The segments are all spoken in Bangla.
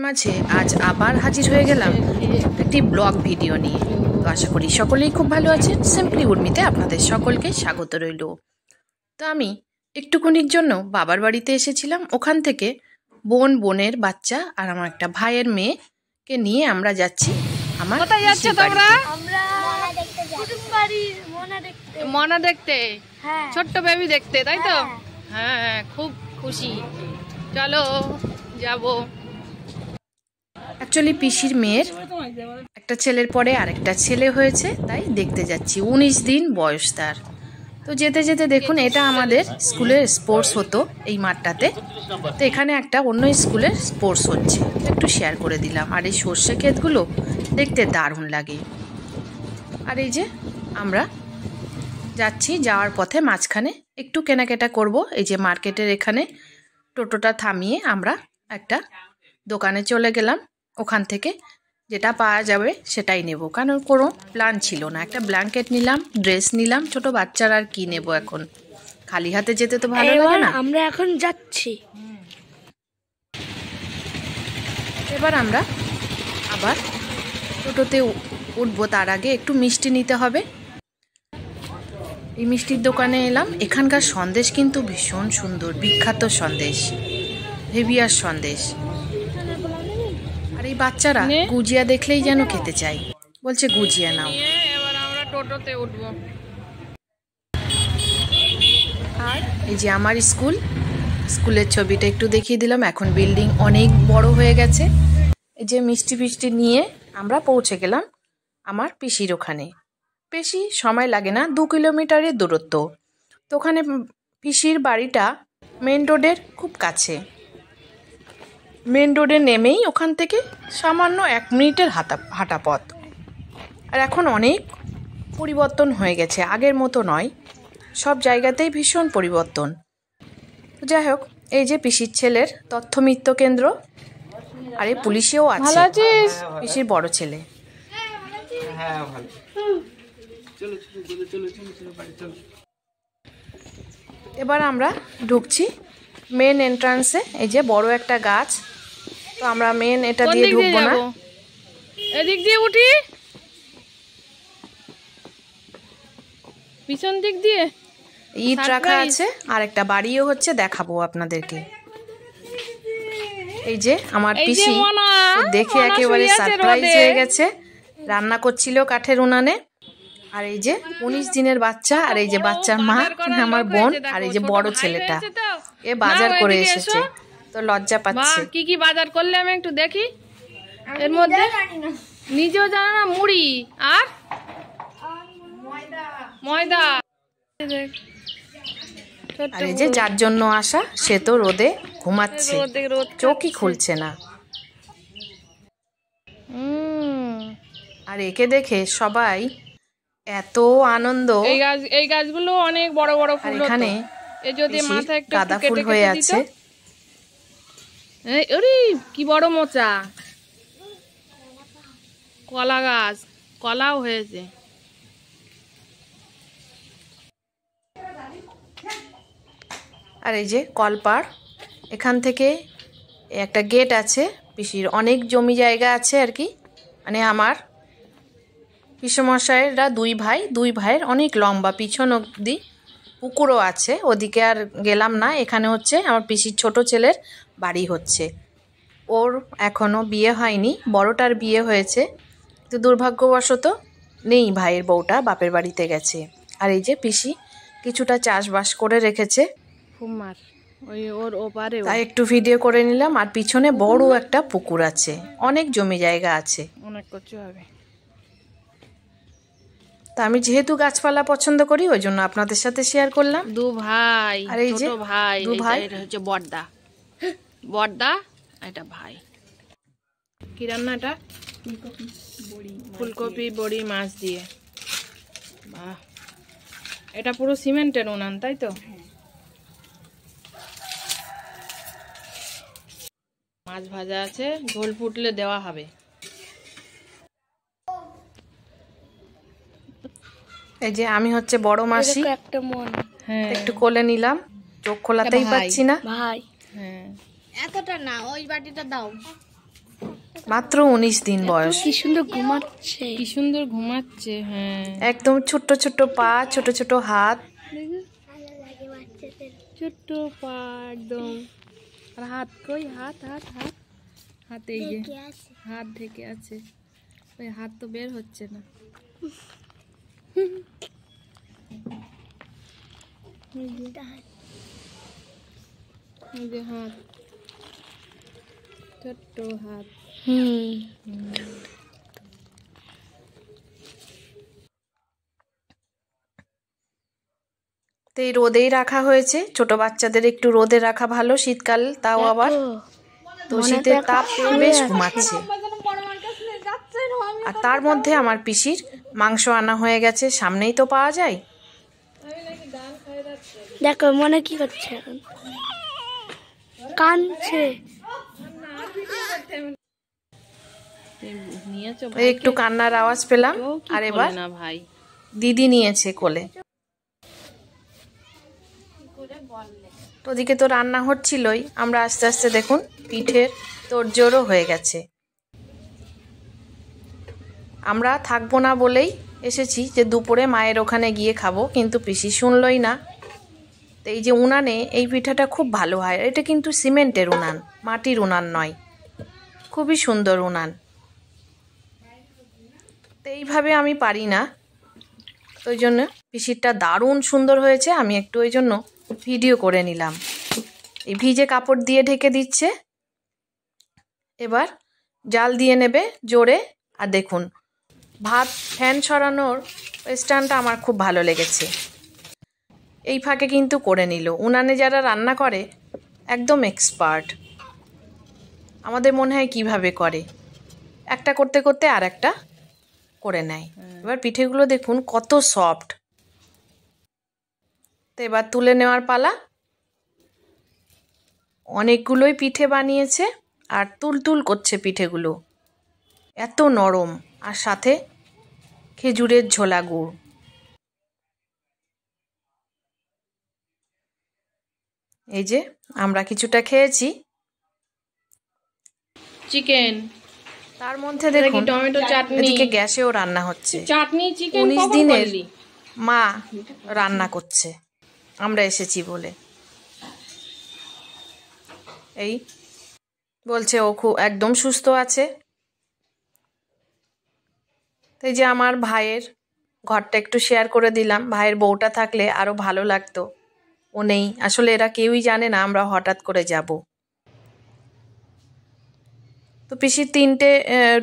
মাঝে আজ আবার হাজির হয়ে গেলাম একটি ব্লগ ভিডিও নিয়ে। তো আশা করি সকলেই খুব ভালো আছেন। সিম্পলি উর্মিতে আপনাদের সকলকে স্বাগত রইল। তো আমি একটুখানির জন্য বাবার বাড়িতে এসেছিলাম। ওখান থেকে বোনের বাচ্চা আর আমার একটা ভাইয়ের মেয়েকে নিয়ে আমরা যাচ্ছি। আমার কোথায় যাচ্ছ তোমরা? আমরা মনা দেখতে, হ্যাঁ ছোট্ট বেবি দেখতে, তাই তো? হ্যাঁ, খুব খুশি। চলো যাবো। অ্যাকচুয়ালি পিসির মেয়ের একটা ছেলের পরে আরেকটা ছেলে হয়েছে, তাই দেখতে যাচ্ছি। 19 দিন বয়স তার। তো যেতে যেতে দেখুন, এটা আমাদের স্কুলের স্পোর্টস হতো এই মাঠটাতে। তো এখানে একটা অন্য স্কুলের স্পোর্টস হচ্ছে, একটু শেয়ার করে দিলাম। আর এই সর্ষে ক্ষেতগুলো দেখতে দারুণ লাগে। আর এই যে আমরা যাচ্ছি, যাওয়ার পথে মাঝখানে একটু কেনাকাটা করব। এই যে মার্কেটের এখানে টোটোটা থামিয়ে আমরা একটা দোকানে চলে গেলাম। ওখান থেকে যেটা পাওয়া যাবে সেটাই নেব, কারণ কোনো প্ল্যান ছিল না। একটা ব্ল্যাঙ্কেট নিলাম, ড্রেস নিলাম। ছোট বাচ্চার আর কি নেব, এখন খালি হাতে যেতে তো ভালো লাগে না। আমরা এখন যাচ্ছি। এবার আমরা আবার টোটোতে উঠবো, তার আগে একটু মিষ্টি নিতে হবে। এই মিষ্টির দোকানে এলাম। এখানকার সন্দেশ কিন্তু ভীষণ সুন্দর, বিখ্যাত সন্দেশ, হেভিয়ার সন্দেশ। আর এই বাচ্চারা গুজিয়া দেখলেই যেন খেতে চাই, বলছে গুজিয়া নাও। এবার আমরা টোটোতে উঠবো। আর এই যে আমার স্কুলের ছবিটা একটু দেখিয়ে দিলাম। এখন বিল্ডিং অনেক বড় হয়ে গেছে। এই যে মিষ্টি ফিষ্টি নিয়ে আমরা পৌঁছে গেলাম আমার পিসির ওখানে। বেশি সময় লাগে না, 2 কিলোমিটারের দূরত্ব। তো ওখানে পিসির বাড়িটা মেন রোডের খুব কাছে। মেন রোডে নেমেই ওখান থেকে সামান্য 1 মিনিটের হাঁটা পথ। আর এখন অনেক পরিবর্তন হয়ে গেছে, আগের মতো নয়। সব জায়গাতেই ভীষণ পরিবর্তন। যাই হোক, এই যে পিসির ছেলের তথ্যমিত্র কেন্দ্র। আর এই পুলিশেও আছে, পিসির বড় ছেলে। এবার আমরা ঢুকছি মেন এন্ট্রান্সে। এই যে বড় একটা গাছ। তো আমরা মেন এটা দিয়ে ঢুকবো না, এদিক দিয়ে উঠি, পিছন দিক দিয়ে। ইট রাখা আছে, আর একটা বাড়িও হচ্ছে, দেখাবো আপনাদেরকে। এই যে আমার পিসি দেখে একেবারে সারপ্রাইজ হয়ে গেছে। রান্না করছিল কাঠের উনানে। আর এই যে 19 দিনের বাচ্চা, আর এই যে বাচ্চার মা আমার বোন, আর এই যে বড় ছেলেটা এ বাজার করে এসেছে। তো লজ্জা পাচ্ছে। কি কি বাজার করলে আমি একটু দেখি। এর মধ্যে নিজেও জানো না, মুড়ি আর ময়দা। আর এই যে যার জন্য আসা, সে তো রোদে ঘুমাচ্ছে, চোখই খুলছে না। আর একে দেখে সবাই এত আনন্দ। এই গাছগুলো অনেক বড় বড় ফুল। এখানে এই যদি মাথায় একটু গাঁদা ফুল হয়ে আছে। ওরে কি বড় মোচা! কলা গাছ, কলাও হয়েছে। আর এই যে কলপাড়, এখান থেকে একটা গেট আছে। পিসির অনেক জমি জায়গা আছে আর কি। মানে আমার পিসমশাইরা 2 ভাই, 2 ভাইয়ের অনেক লম্বা, পিছন অবধি পুকুরও আছে। ওদিকে আর গেলাম না। এখানে হচ্ছে আমার পিসির ছোট ছেলের বাড়ি হচ্ছে। ওর এখনও বিয়ে হয়নি, বড়টার বিয়ে হয়েছে, তো দুর্ভাগ্যবশত নেই, ভাইয়ের বউটা বাপের বাড়িতে গেছে। আর এই যে পিসি কিছুটা চাষবাস করে রেখেছে, তাই একটু ভিডিও করে নিলাম। আর পিছনে বড় একটা পুকুর আছে, অনেক জমি জায়গা আছে, অনেক কিছু হবে। তা আমি যেহেতু গাছপালা পছন্দ করি, ওই জন্য আপনাদের সাথে শেয়ার করলাম। 2 ভাই, আর এই যে 2 ভাই, এটা হচ্ছে বড়দা, এটা ভাই। কি রান্নাটা? ফুলকপি বড়ি মাছ দিয়ে। বাহ, এটা পুরো সিমেন্টের উনান, তাই তো? মাছ ভাজা আছে, ঝোল ফুটলে দেওয়া হবে। এই যে আমি হচ্ছে বড় মাসি, একটু কোলে নিলাম, চোখ খোলাতেই পাচ্ছি না। ভাই হ্যাঁ, এতটা না, ওই বাটিটা দাও। মাত্র 19 দিন বয়স। কি সুন্দর ঘুমাচ্ছে, কি সুন্দর ঘুমাচ্ছে। হ্যাঁ, একদম ছোট্ট ছোট্ট পা, ছোট ছোট হাত, ছোট্ট পা একদম। আর হাত কই? হাত হাত হাত হাত এই যে হাত ঢেকে আছে। ওই হাত তো বের হচ্ছে না। এই যে হাত, ছোট্ট হাত। তো এই রোদেই রাখা হয়েছে। ছোট বাচ্চাদের একটু রোদে রাখা ভালো, শীতকাল তাও আবার। তো শীতের তাপ বেশ ঘুমাচ্ছে। আর তার মধ্যে আমার পিসির মাংস আনা হয়ে গেছে, সামনেই তো পাওয়া যায়। দেখো মনে কি করছে এখন, কাঁদছে। একটু কান্নার আওয়াজ পেলাম। আর এবার ভাই দিদি নিয়েছে কোলে। তো ওদিকে তো রান্না হচ্ছিলই, আমরা আস্তে আস্তে দেখুন পিঠের তোড়জোড়ও হয়ে গেছে। আমরা থাকবো না বলেই এসেছি যে দুপুরে মায়ের ওখানে গিয়ে খাবো, কিন্তু পিসি শুনলই না। তো এই যে উনানে এই পিঠাটা খুব ভালো হয়। এটা কিন্তু সিমেন্টের উনান, মাটির উনান নয়। খুবই সুন্দর উনান। তো এইভাবে আমি পারি না, তো ওই জন্য পিসিরটা দারুণ সুন্দর হয়েছে। আমি একটু ওই জন্য ভিডিও করে নিলাম। এই ভিজে কাপড় দিয়ে ঢেকে দিচ্ছে। এবার জাল দিয়ে নেবে জোরে। আর দেখুন ভাত ফ্যান সরানোর স্ট্যান্ডটা আমার খুব ভালো লেগেছে। এই ফাঁকে কিন্তু করে নিল। উনানে যারা রান্না করে একদম এক্সপার্ট। আমাদের মনে হয় কিভাবে করে, একটা করতে করতে আর একটা করে নেয়। এবার পিঠেগুলো দেখুন কত সফট। তো এবার তুলে নেওয়ার পালা। অনেকগুলোই পিঠে বানিয়েছে আর তুলতুল করছে পিঠেগুলো, এত নরম। আর সাথে খেজুরের ঝোলা গুড়। এই যে আমরা কিছুটা খেয়েছি। চিকেন, তার মধ্যে দেখুন টমেটো চাটনি, এদিকে গ্যাসেও রান্না হচ্ছে। চাটনি চিকেন 19 দিনের মা রান্না করছে আমরা এসেছি বলে। এই বলছে ও খুব একদম সুস্থ আছে। এই যে আমার ভাইয়ের ঘরটা একটু শেয়ার করে দিলাম। ভাইয়ের বউটা থাকলে আরো ভালো লাগতো, ও নেই। আসলে এরা কেউই জানে না আমরা হঠাৎ করে যাব। তো পিসির 3টে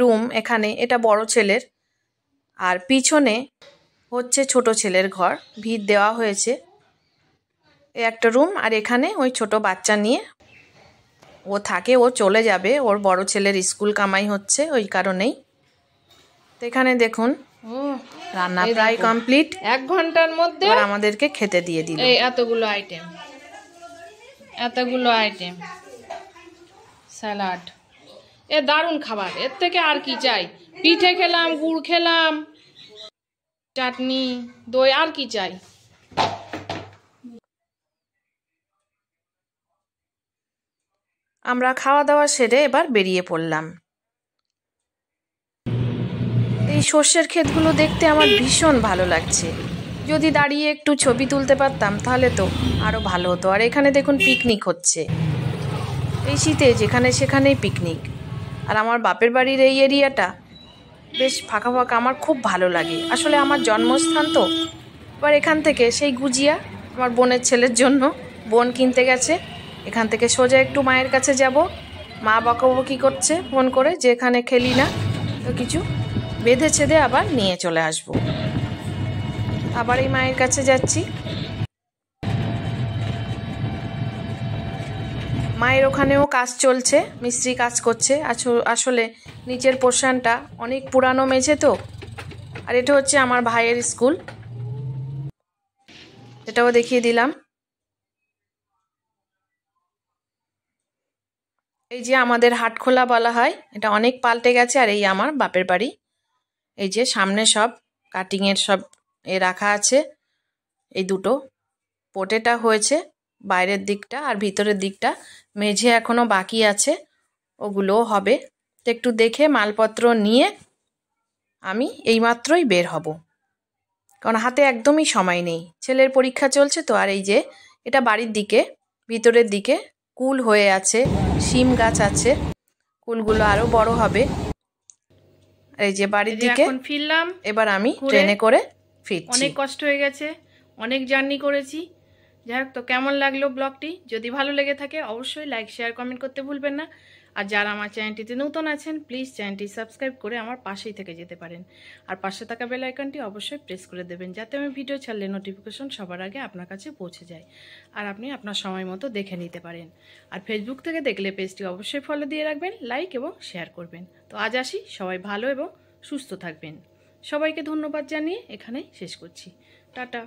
রুম এখানে। এটা বড় ছেলের, আর পিছনে হচ্ছে ছোট ছেলের ঘর, ভিত দেওয়া হয়েছে। একটা রুম। আর এখানে ওই ছোট বাচ্চা নিয়ে ও থাকে, ও চলে যাবে। ওর বড় ছেলের স্কুল কামাই হচ্ছে, ওই কারণেই। তো এখানে দেখুন রান্না প্রায় কমপ্লিট। 1 ঘন্টার মধ্যে এবার আমাদেরকে খেতে দিয়ে দিল। এই এতগুলো আইটেম, এতগুলো আইটেম, স্যালাড। এ দারুণ খাবার, এর থেকে আর কি চাই? পিঠে খেলাম, গুড় খেলাম, চাটনি, দই, আর কি চাই? আমরা খাওয়া দাওয়া সেরে এবার বেরিয়ে পড়লাম। এই সর্ষের ক্ষেতগুলো দেখতে আমার ভীষণ ভালো লাগছে। যদি দাঁড়িয়ে একটু ছবি তুলতে পারতাম তাহলে তো আরো ভালো হতো। আর এখানে দেখুন পিকনিক হচ্ছে এই শীতে, যেখানে সেখানেই পিকনিক। আর আমার বাপের বাড়ির এই এরিয়াটা বেশ ফাঁকা ফাঁকা, আমার খুব ভালো লাগে। আসলে আমার জন্মস্থান তো। এবার এখান থেকে সেই গুজিয়া আমার বোনের ছেলের জন্য বোন কিনতে গেছে। এখান থেকে সোজা একটু মায়ের কাছে যাব। মা বকাবকি করছে ফোন করে যে এখানে খেলি না, তো কিছু বেঁধে ছেদে আবার নিয়ে চলে আসব। আবার এই মায়ের কাছে যাচ্ছি। মায়ের ওখানেও কাজ চলছে, মিস্ত্রি কাজ করছে। আসলে নিচের পোর্শনটা অনেক পুরানো মেঝে তো। আর এটা হচ্ছে আমার ভাইয়ের স্কুল, এটাও দেখিয়ে দিলাম। এই যে আমাদের হাটখোলা বলা হয়, এটা অনেক পাল্টে গেছে। আর এই আমার বাপের বাড়ি। এই যে সামনে সব কাটিংয়ের সব রাখা আছে। এই দুটো পোটেটা হয়েছে বাইরের দিকটা, আর ভিতরের দিকটা মেঝে এখনো বাকি আছে, ওগুলোও হবে। তো একটু দেখে মালপত্র নিয়ে আমি এইমাত্রই বের হব, কারণ হাতে একদমই সময় নেই। ছেলের পরীক্ষা চলছে তো। আর এই যে এটা বাড়ির দিকে, ভিতরের দিকে কুল হয়ে আছে, শিম গাছ আছে, কুলগুলো আরো বড় হবে। এই যে বাড়ির দিকে এখন ফিরলাম, এবার আমি ট্রেনে করে ফিরছি। অনেক কষ্ট হয়ে গেছে, অনেক জার্নি করেছি। যাই হোক, তো কেমন লাগলো ব্লগটি? যদি ভালো লেগে থাকে অবশ্যই লাইক শেয়ার কমেন্ট করতে ভুলবেন না। আর যারা আমার চ্যানেলটিতে নতুন আছেন প্লিজ চ্যানেলটি সাবস্ক্রাইব করে আমার পাশেই থেকে যেতে পারেন। আর পাশে থাকা বেল আইকনটি অবশ্যই প্রেস করে দেবেন, যাতে আমি ভিডিও ছাড়লে নোটিফিকেশন সবার আগে আপনার কাছে পৌঁছে যায় আর আপনি আপনার সময় মতো দেখে নিতে পারেন। আর ফেসবুক থেকে দেখলে পেজটি অবশ্যই ফলো দিয়ে রাখবেন, লাইক এবং শেয়ার করবেন। তো আজ আসি, সবাই ভালো এবং সুস্থ থাকবেন। সবাইকে ধন্যবাদ জানিয়ে এখানেই শেষ করছি। টাটা।